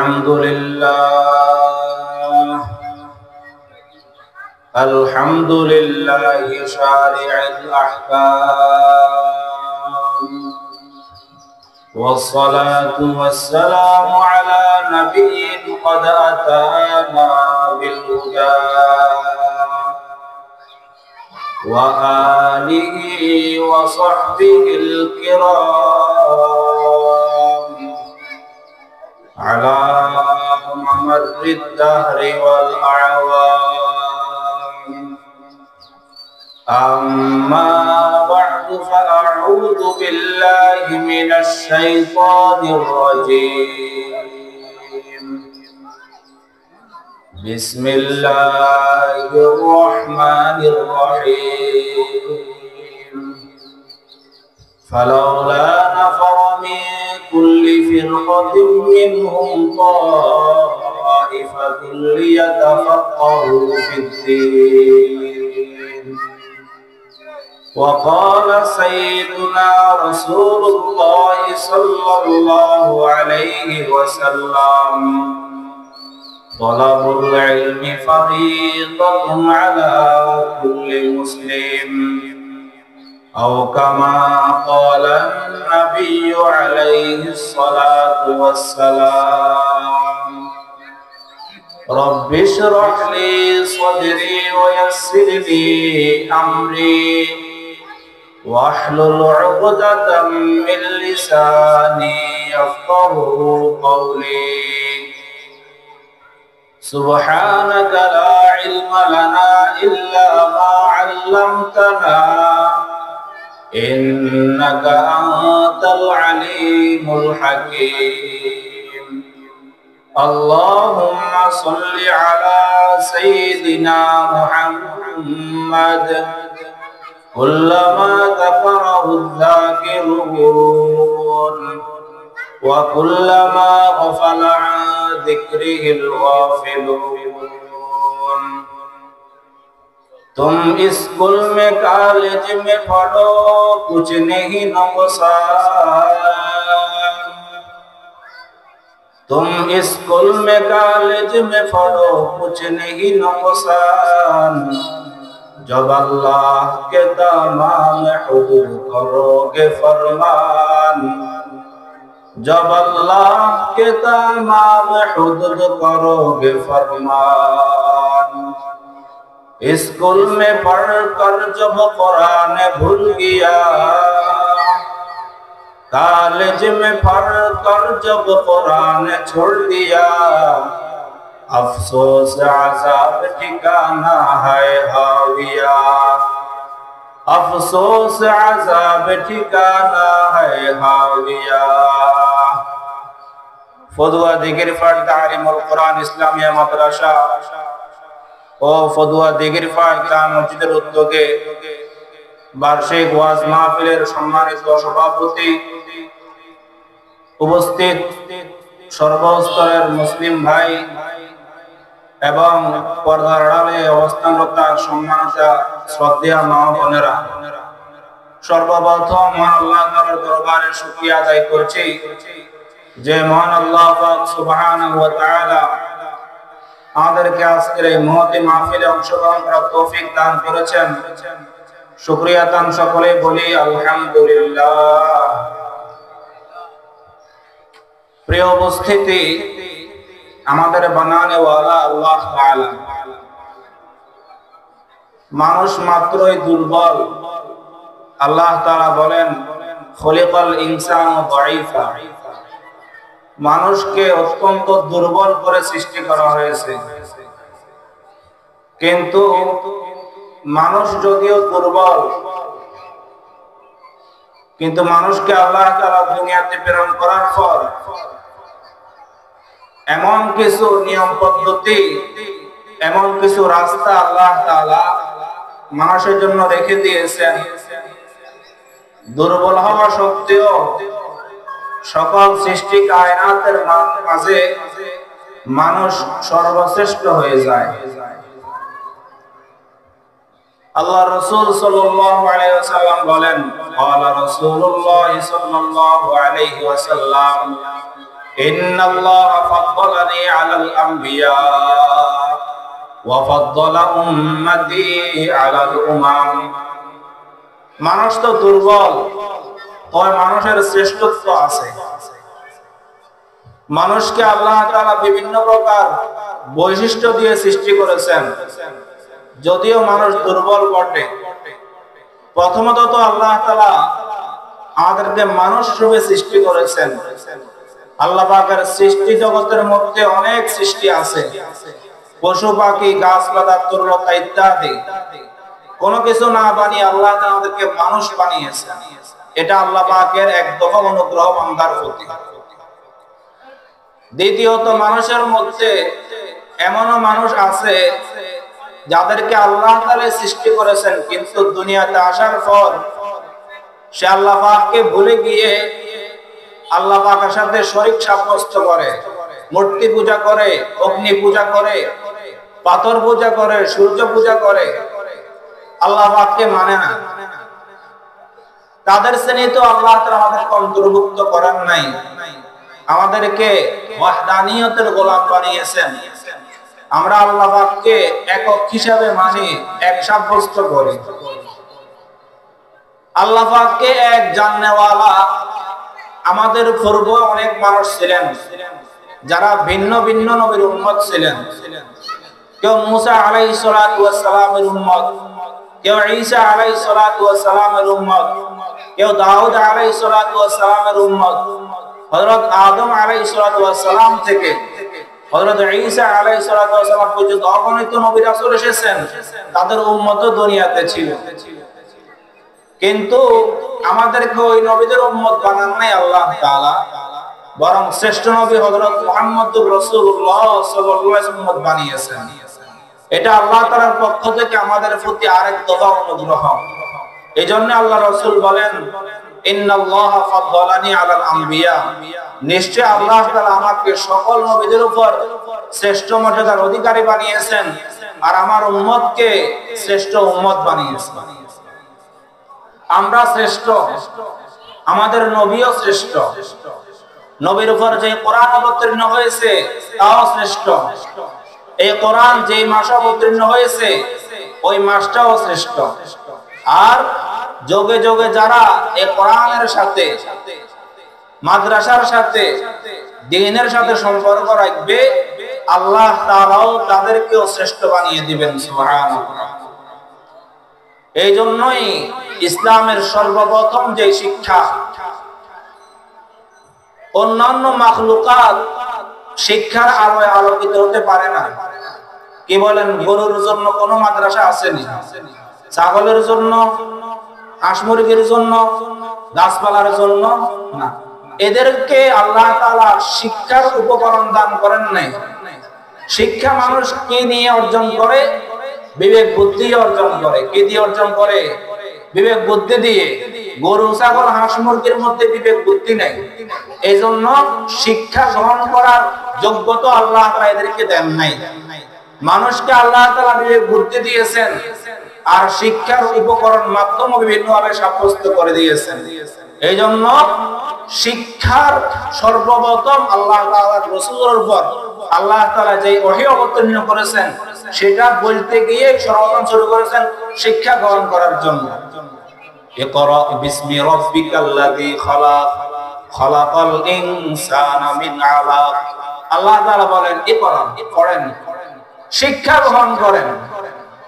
الحمد لله شارع الأحكام، والصلاة والسلام على نبي قد أتانا بالهدى وآله وصحبه الكرام على ممر الدهر والأعوام. أما بعد فأعوذ بالله من الشيطان الرجيم. بسم الله الرحمن الرحيم. فلولا نفر من كل فرقة منهم طائفة ليتفقهوا في الدين. وقال سيدنا رسول الله صلى الله عليه وسلم: طلب العلم فريضة على كل مسلم، أو كما قال النبي عليه الصلاة والسلام: رب اشرح لي صدري ويسر لي أمري واحلل عقدة من لساني يفقهوا قولي. سبحانك لا علم لنا إلا ما علمتنا إنك أنت العليم الحكيم. اللهم صل على سيدنا محمد كلما ذكره الذاكرون وكلما غفل عن ذكره الغافلون. तुम स्कूल में कॉलेज में पढ़ो कुछ नहीं नुकसान, तुम स्कूल में कॉलेज में पढ़ो कुछ नहीं नुकसान, जब अल्लाह के तमाम हुदूद करोगे फरमान, जब अल्लाह के तमाम हुदूद करोगे फरमान। स्कूल में पढ़कर जब कुरान भूल गया, कॉलेज में पढ़कर जब कुरान छोड़ दिया, अफसोस अज़ाब ठिकाना है हाविया, अफसोस अज़ाब ठिकाना है हाविया। फदुआ दिगरफाड़ तालीमुल कुरान इस्लामिया मदरसा ও ফদুয়া দিগিরফা ইসলাম মসজিদের উদ্যোগে বার্ষিক ওয়াজ মাহফিলের সম্মানিত সভাপতি, উপস্থিত সর্বস্তরের মুসলিম ভাই এবং পর্দার আড়ালে অবস্থানরত সম্মানিত শ্রদ্ধেয় মা বোনেরা, সর্বপ্রথম মহান আল্লাহ তাআলার দরবারে শুকরিয়া আদায় করছি যে মহান আল্লাহ পাক সুবহানাহু ওয়া তাআলা আমাদেরকে আজকের এই মহতি মাহফিলে অংশগ্রহণ করার তৌফিক দান করেছেন। শুকরিয়া তান সকলেই বলি আলহামদুলিল্লাহ। প্রিয় উপস্থিতি, আমাদের বানানে ওয়ালা আল্লাহ তাআলা। মানুষ মাত্রই দুর্বল। আল্লাহ তাআলা বলেন খলিকাল ইনসানু দাঈফা, মানুষকে অত্যন্ত দুর্বল করে সৃষ্টি করা হয়েছে। কিন্তু মানুষ যদিও দুর্বল, কিন্তু মানুষকে আল্লাহ তাআলা দুনিয়াতে প্রেরণ করার পর এমন কিছু নিয়ম পদ্ধতি, এমন কিছু রাস্তা আল্লাহ তাআলা মানুষের জন্য রেখে দিয়েছেন, দুর্বল হওয়া সত্ত্বেও সকল সৃষ্টি কায়নাতের মাঝে মানুষ সর্বশ্রেষ্ঠ হয়ে যায়। আল্লাহ রাসূল সাল্লাল্লাহু আলাইহি ওয়াসাল্লাম বলেন, ক্বালা রাসূলুল্লাহ সাল্লাল্লাহু আলাইহি ওয়াসাল্লাম, ইন্নাল্লাহা ফাদ্দালা ফাদ্দালানি আলাল আম্বিয়া ওয়া ফাদ্দালা উম্মতি আলাল উমাম। মানুষ তো দুর্বল, তবে মানুষের শ্রেষ্ঠত্ব আছে। মানুষকে আল্লাহ তাআলা বিভিন্ন প্রকার বৈশিষ্ট্য দিয়ে সৃষ্টি করেছেন, যদিও মানুষ দুর্বল বটে। প্রথমত তো আল্লাহ তাআলা আমাদেরকে মানুষ রূপে সৃষ্টি করেছেন। আল্লাহ পাকের সৃষ্টি জগতের মধ্যে অনেক সৃষ্টি আছে, পশু পাখি, গাছপালা, তরুলতা ইত্যাদি। কোনো কিছু না বানিয়ে আল্লাহ তাআলা আমাদেরকে মানুষ বানিয়েছেন। এটা আল্লাহ পাকের এক দফা অনুগ্রহ বান্দার প্রতি। দ্বিতীয়ত, মানুষের মধ্যে এমনও মানুষ আছে যাদেরকে আল্লাহ তাআলা সৃষ্টি করেছেন, কিন্তু দুনিয়াতে আসার পর সে আল্লাহ পাককে ভুলে গিয়ে আল্লাহ পাকের সাথে শরীক সাব্যস্ত করে, মূর্তি পূজা করে, অগ্নি পূজা করে, পাথর পূজা করে, সূর্য পূজা করে, আল্লাহ পাককে মানে না। তাদের শ্রেণী তো আল্লাহ তাআলা আমাদেরকে অন্তর্ভুক্ত করেন নাই, আমাদেরকে ওয়াহদানিয়তের গোলাম বানিয়েছেন। আমরা আল্লাহ পাককে একক হিসাবে মানি, এক সাব্যস্ত করি। আল্লাহ পাককে এক জাননেওয়ালা আমাদের পূর্বে অনেক মানুষ ছিলেন যারা ভিন্ন ভিন্ন নবীর উম্মত ছিলেন। কেউ মুসা আলাইহিস সালাতু ওয়াস সালামের উম্মত, কেউ ঈসা আলাইহিস সালাতু ওয়াস সালামের উম্মত, কেউ দাউদ আলাইহিস সালাতু ওয়াস সালামের উম্মত। হযরত আদম আলাইহিস সালাতু ওয়াস সালাম থেকে হযরত ঈসা আলাইহিস সালাতু ওয়াস সালাম পর্যন্ত অগণিত নবী রাসূল এসেছেন, তাদের উম্মত দুনিয়াতে ছিল। কিন্তু আমাদেরকে ওই নবীদের উম্মত বানান নাই আল্লাহ তাআলা, বরং শ্রেষ্ঠ নবী হযরত মুহাম্মদুর রাসূলুল্লাহ সাল্লাল্লাহু আলাইহি ওয়াসাল্লাম উম্মত বানিয়েছেন। এটা আল্লাহ তাআলার পক্ষ থেকে আমাদের প্রতি আরেক দফা অনুগ্রহ। এজন্য আল্লাহ রাসূল বলেন, ইন্নাল্লাহা ফাদ্দালানি আলাল আম্বিয়া, নিশ্চয় আল্লাহ তাআলা আমাকে সকল নবীদের উপর শ্রেষ্ঠ মর্যাদার অধিকারী বানিয়েছেন, আর আমার উম্মতকে শ্রেষ্ঠ উম্মত বানিয়েছেন। আমরা শ্রেষ্ঠ, আমাদের নবীও শ্রেষ্ঠ। নবীর উপর যে কোরআন অবতীর্ণ হয়েছে তাও শ্রেষ্ঠ। এই কোরআন যে মাসে অবতীর্ণ হয়েছে ওই মাসটাও শ্রেষ্ঠ। আর যোগে যোগে যারা এই কোরআনের সাথে, মাদ্রাসার সাথে, দ্বীনের সাথে সম্পর্ক রাখবে, আল্লাহ তাআলাও তাদেরকেও শ্রেষ্ঠ বানিয়ে দিবেন। সুবহানাল্লাহ। এই জন্যই ইসলামের সর্বপ্রথম যে শিক্ষা, অন্যান্য মাখলুকাত শিক্ষার আলোয় আলোকিত হতে পারে না। কি বলেন? গরুর জন্য কোনো মাদ্রাসা আসেনি, ছাগলের জন্য, হাঁস মুরগির জন্য, গাছপালার জন্য না। এদেরকে আল্লাহ তাআলা শিক্ষার উপকরণ দান করেন নাই। শিক্ষা মানুষ কি নিয়ে অর্জন করে? বিবেক বুদ্ধি অর্জন করে। কি দিয়ে অর্জন করে? বিবেক বুদ্ধি দিয়ে। গরু, ছাগল, হাঁস মুরগির মধ্যে বিবেক বুদ্ধি নাই। এই জন্য শিক্ষা গ্রহণ করার যোগ্যতা আল্লাহ তাআলা এদেরকে দেন নাই। মানুষকে আল্লাহ তাআলা বিবেক বুদ্ধি দিয়েছেন, আর শিক্ষার উপকরণ মাধ্যম বিভিন্নভাবে সাব্যস্ত করে দিয়েছেন। এই জন্য শিক্ষার সর্বপ্রথম আল্লাহ তাআলার রাসূলের উপর আল্লাহ তাআলা যে ওহী অবতীর্ণ করেছেন, সেটা বলতে গিয়ে সর্বপ্রথম শুরু করেছেন শিক্ষা গ্রহণ করার জন্য। ইকরা বিসমি রাব্বিকাল্লাযী খালাক, খালাকাল ইনসানা মিন আলাক। আল্লাহ তাআলা বলেন, ইকরা, পড়েন, শিক্ষা গ্রহণ করেন,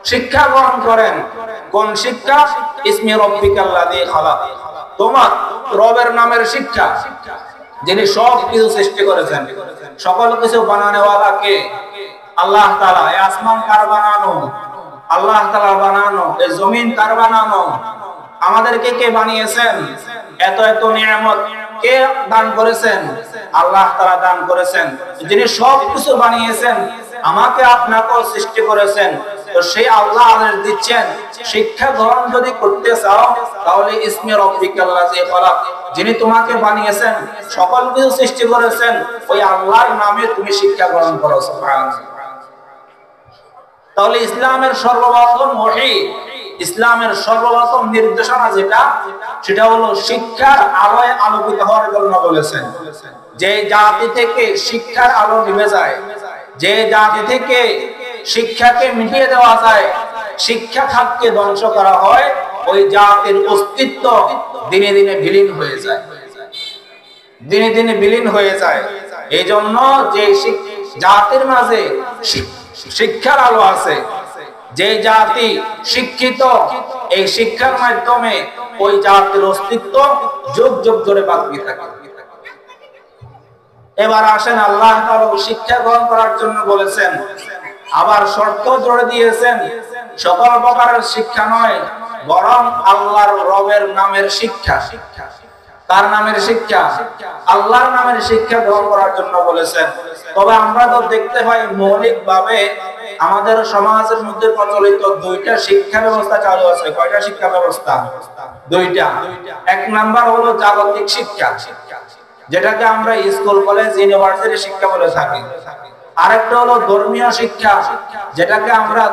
শিক্ষা গ্রহণ করেন। কোন শিক্ষা? ইসমি রাব্বিকাল্লাযী খালাক, তোমার রবের নামের শিক্ষা, যিনি সব কিছু সৃষ্টি করেছেন। সকল কিছু বানানোওয়ালা কে? আল্লাহ তাআলা। এই আসমান কার বানানো? আল্লাহ তাআলা বানানো। এই জমিন কার বানানো? আমাদেরকে কে বানিয়েছেন? এত এত নিয়ামত কে দান করেছেন? আল্লাহ তাআলা দান করেছেন। যিনি সব কিছু বানিয়েছেন, আমাকে আপনাকেও সৃষ্টি করেছেন, তো সেই আল্লাহ আদেশ দিচ্ছেন, শিক্ষা গ্রহণ যদি করতে চাও তাহলে ইসমি রাব্বিকাল্লাযী খালাক, যিনি তোমাকে বানিয়েছেন, সকল কিছু সৃষ্টি করেছেন, ওই আল্লাহর নামে তুমি শিক্ষা গ্রহণ করো। সুবহানাল্লাহ। তাহলে ইসলামের সর্বপ্রথম ওহী ইসলামের সর্বপ্রথম নির্দেশনা যেটা, সেটা হলো শিক্ষার আলোয় আলোকিত হওয়ার জন্য বলেছেন। যে জাতি থেকে শিক্ষার আলো নিভে যায়, যে জাতি থেকে শিক্ষাকে মিটিয়ে দেওয়া যায়, শিক্ষা খাতকে ধ্বংস করা হয়, ওই জাতির অস্তিত্ব দিনে দিনে বিলীন হয়ে যায়, দিনে দিনে বিলীন হয়ে যায়। এই জন্য যে জাতির মাঝে শিক্ষার আলো আছে, যে জাতি শিক্ষিত, এই শিক্ষার মাধ্যমে ওই জাতির অস্তিত্ব যুগ যুগ ধরে বাকি থাকে। এবার আসেন, আল্লাহ তাআলা শিক্ষা গ্রহণ করার জন্য বলেছেন, আবার শর্ত জুড়ে দিয়েছেন, সকল প্রকারের শিক্ষা নয়, বরং আল্লাহর রবের নামের শিক্ষা। তার নামের শিক্ষা, আল্লাহর নামের শিক্ষা গ্রহণ করার জন্য বলেছেন। তবে আমরা তো দেখতে পাই মৌলিক ভাবে আমাদের সমাজের মধ্যে প্রচলিত দুইটা শিক্ষা ব্যবস্থা চালু আছে। কয়টা শিক্ষা ব্যবস্থা? দুইটা। এক নাম্বার হলো জাগতিক শিক্ষা, যেটাকে আমরা স্কুল, কলেজ, ইউনিভার্সিটি শিক্ষা বলে থাকি। আরেকটা হলো ধর্মীয় শিক্ষা, যেটাকে আমরা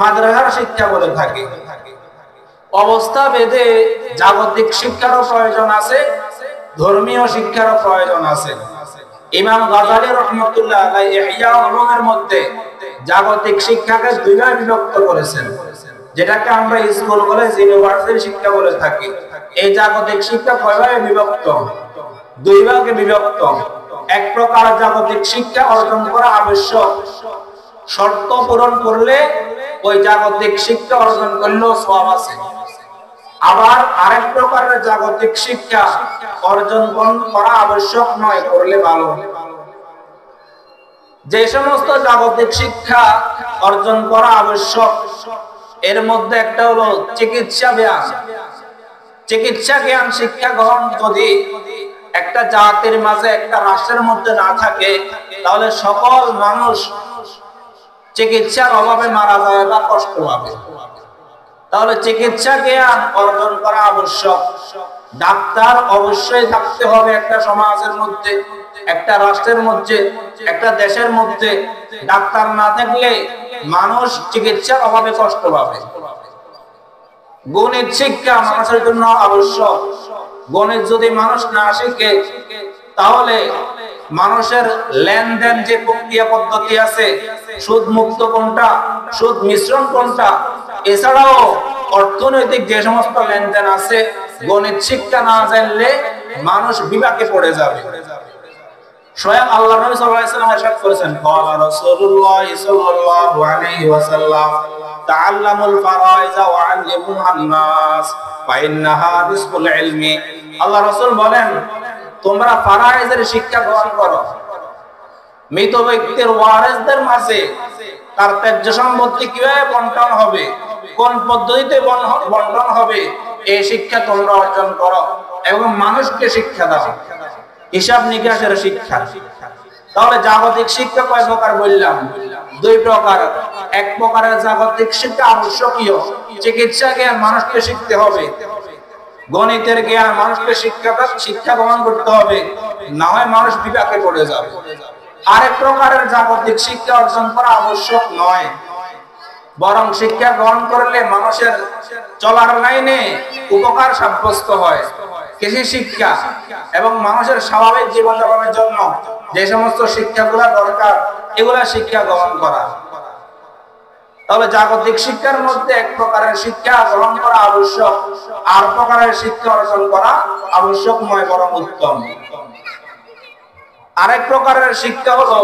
মাদ্রাসার শিক্ষা বলে থাকি। অবস্থা ভেদে জাগতিক শিক্ষারও প্রয়োজন আছে, ধর্মীয় শিক্ষারও প্রয়োজন আছে। ইমাম গাজালী রাহমাতুল্লাহ আলাইহি ইহয়া উলুমের মধ্যে জাগতিক শিক্ষাকে দুই ভাগে বিভক্ত করেছেন, যেটাকে আমরা স্কুল, কলেজ, ইউনিভার্সিটি শিক্ষা বলে থাকি। এই জাগতিক শিক্ষা কয় ভাগে বিভক্ত? দুই ভাগে বিভক্ত। এক প্রকার জাগতিক শিক্ষা অর্জন করা আবশ্যক, শর্ত পূরণ করলে ওই জাগতিক শিক্ষা অর্জন করলেও সওয়াব আছে। আবার আরেক প্রকারের জাগতিক শিক্ষা অর্জন করা আবশ্যক নয়, করলে ভালো। যে সমস্ত জাগতিক শিক্ষা অর্জন করা আবশ্যক, এর মধ্যে একটা হলো চিকিৎসা জ্ঞান। চিকিৎসা জ্ঞান শিক্ষা গ্রহণ যদি একটা জাতির মাঝে, একটা রাষ্ট্রের মধ্যে না থাকে, তাহলে সকল মানুষ চিকিৎসার অভাবে মারা যায় বা কষ্ট পাবে। তাহলে চিকিৎসা জ্ঞান অর্জন করা আবশ্যক। ডাক্তার অবশ্যই থাকতে হবে একটা সমাজের মধ্যে, একটা রাষ্ট্রের মধ্যে, একটা দেশের মধ্যে। ডাক্তার না থাকলে মানুষ চিকিৎসার অভাবে কষ্ট পাবে। গণিত শিক্ষা মানুষের জন্য আবশ্যক। গণিত যদি মানুষ না শিখে, তাহলে মানুষের লেনদেন যে প্রক্রিয়া পদ্ধতি আছে, সুদ মুক্ত কোনটা, সুদ মিশ্রণ কোনটা, এছাড়াও অর্থনৈতিক যে সমস্ত লেনদেন আছে, গণিত শিক্ষা না জানলে মানুষ বিপাকে পড়ে যাবে। স্বয়ং আল্লাহর নবী সাল্লাল্লাহু আলাইহি ওয়াসাল্লাম ইরশাদ করেছেন, ক্বালা রাসূলুল্লাহ সাল্লাল্লাহু আলাইহি ওয়াসাল্লাম, তাআল্লামুল ফারাইজ ওয়া আল্লিমুহান নাস ফা ইন্নাহা রিজকুল ইলমি। আল্লাহ রাসূল বলেন, তোমরা ফারাইজের শিক্ষা গ্রহণ করো। মৃত ব্যক্তির ওয়ারিসদের মাঝে তার ত্যায্য সম্পত্তি কিভাবে বন্টন হবে, কোন পদ্ধতিতে বন্টন হবে, এই শিক্ষা তোমরা অর্জন করো এবং মানুষকে শিক্ষা দাও, হিসাব নিকাশের শিক্ষা। তাহলে জাগতিক শিক্ষা কয় প্রকার বললাম? দুই প্রকার। এক প্রকারের জাগতিক শিক্ষা আবশ্যকীয়, চিকিৎসা জ্ঞান মানুষকে শিখতে হবে, গণিতের জ্ঞান মানুষকে শিক্ষা গ্রহণ করতে হবে, না হয় মানুষ বিপাকে পড়ে যাবে। আরেক প্রকারের জাগতিক শিক্ষা অর্জন করা আবশ্যক নয়, বরং শিক্ষা গ্রহণ করলে মানুষের চলার লাইনে উপকার সাব্যস্ত হয়। কৃষি শিক্ষা এবং মানুষের স্বাভাবিক জীবনযাপনের জন্য যে সমস্ত শিক্ষাগুলো দরকার, এগুলা শিক্ষা গ্রহণ করা। তাহলে জাগতিক শিক্ষার মধ্যে এক প্রকারের শিক্ষা গ্রহণ করা আবশ্যক, আর প্রকারের শিক্ষা অর্জন করা আবশ্যক নয়, বরং উত্তম। আরেক প্রকারের শিক্ষা হলো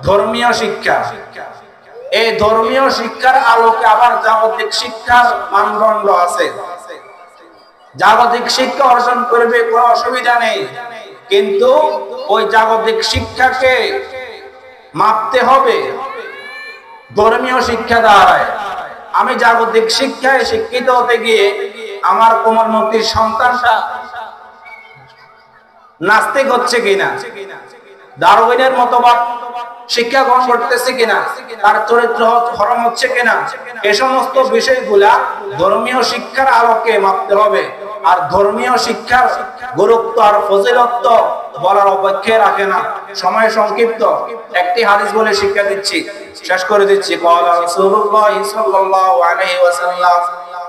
ধর্মীয় শিক্ষা। এই ধর্মীয় শিক্ষার আলোকে আবার জাগতিক শিক্ষার মানদণ্ড আছে। জাগতিক শিক্ষা অর্জন করবে, কোনো অসুবিধা নেই, কিন্তু ওই জাগতিক শিক্ষাকে মাপতে হবে ধর্মীয় শিক্ষা দ্বারায়। আমি জাগতিক শিক্ষায় শিক্ষিত হতে গিয়ে আমার কোমলমতির সন্তানটা নাস্তিক হচ্ছে কিনা, ডারউইনের মতবাদ শিক্ষা গ্রহণ করতেছে কিনা, তার চরিত্র হরণ হচ্ছে কিনা, এ সমস্ত বিষয়গুলা ধর্মীয় শিক্ষার আলোকে মাপতে হবে। আর ধর্মীয় শিক্ষার গুরুত্ব আর ফজিলত বলার অপেক্ষা রাখে না, সময় সংক্ষিপ্ত। একটি হাদিস বলে শিক্ষা দিচ্ছি, শেষ করে দিচ্ছি। ক্বালা রাসূলুল্লাহ সাল্লাল্লাহু আলাইহি ওয়াসাল্লাম,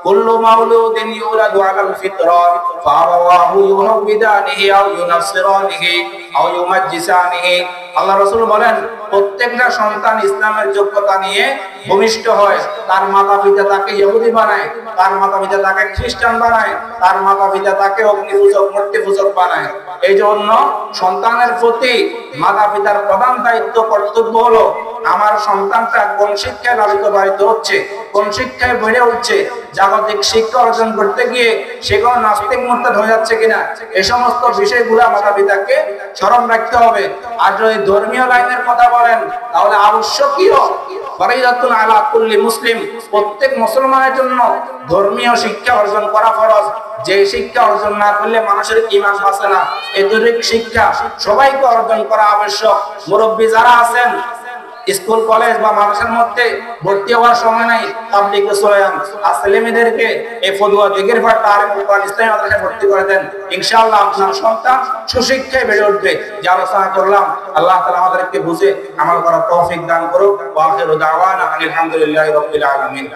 কুল্লু মাউলুদিন ইউলাদু আলাল ফিতরা ফাআবাওয়াহু ইউহাউবিদানিহি আও ইউনাসসিরানিহি আও ইউমাজ্জিসানিহি। আল্লাহ রাসূল বলেন প্রত্যেকটা সন্তান ইসলামের যোগ্যতা নিয়ে ভূমিষ্ঠ হয়। তার মাতা-পিতা তাকে ইহুদি বানায়, তার মাতা-পিতা তাকে খ্রিস্টান বানায়, তার মাতা-পিতা তাকে অগ্নিপূজক মূর্তিপূজক বানায়। এই জন্য সন্তানের প্রতি মাতা-পিতার প্রধান দায়িত্ব কর্তব্য হলো আমার সন্তানটা কোন শিক্ষায় লালিত পালিত হচ্ছে, কোন শিক্ষায় বেড়ে উঠছে, জাগতিক শিক্ষা অর্জন করতে গিয়ে সে কোনো নাস্তিক মুরতাদ হয়ে যাচ্ছে কিনা, এই সমস্ত বিষয়গুলা মাতা-পিতাকে স্মরণ রাখতে হবে। আর যদি ধর্মীয় লাইনের কথা বলেন তাহলে আবশ্যকীয় ফরীদাতুন আলা কুল্লি মুসলিম, প্রত্যেক মুসলমানের জন্য ধর্মীয় শিক্ষা অর্জন করা ফরজ। যে শিক্ষা অর্জন না করলে মানুষের ঈমান বাঁচে না, এই দৈনিক শিক্ষা সবাইকে অর্জন করা আবশ্যক। মুরব্বী যারা আছেন স্কুল কলেজ বা মাদ্রাসার মধ্যে ভর্তি হওয়ার সময় নাই, তাবলীগে চলে যান, আর ছেলেমেয়েদেরকে এই ফতুয়া দিগের পর তারিক কোরআন ইসলামী মাদ্রাসায় ভর্তি করে দেন। ইনশাআল্লাহ আপনার সন্তান সুশিক্ষায় বেড়ে উঠবে। যে আলোচনা করলাম আল্লাহ তাআলা আমাদেরকে বুঝে আমল করার তৌফিক দান করুক। ওয়া আখিরু দাওয়ানা আলহামদুলিল্লাহি রাব্বিল আলামিন।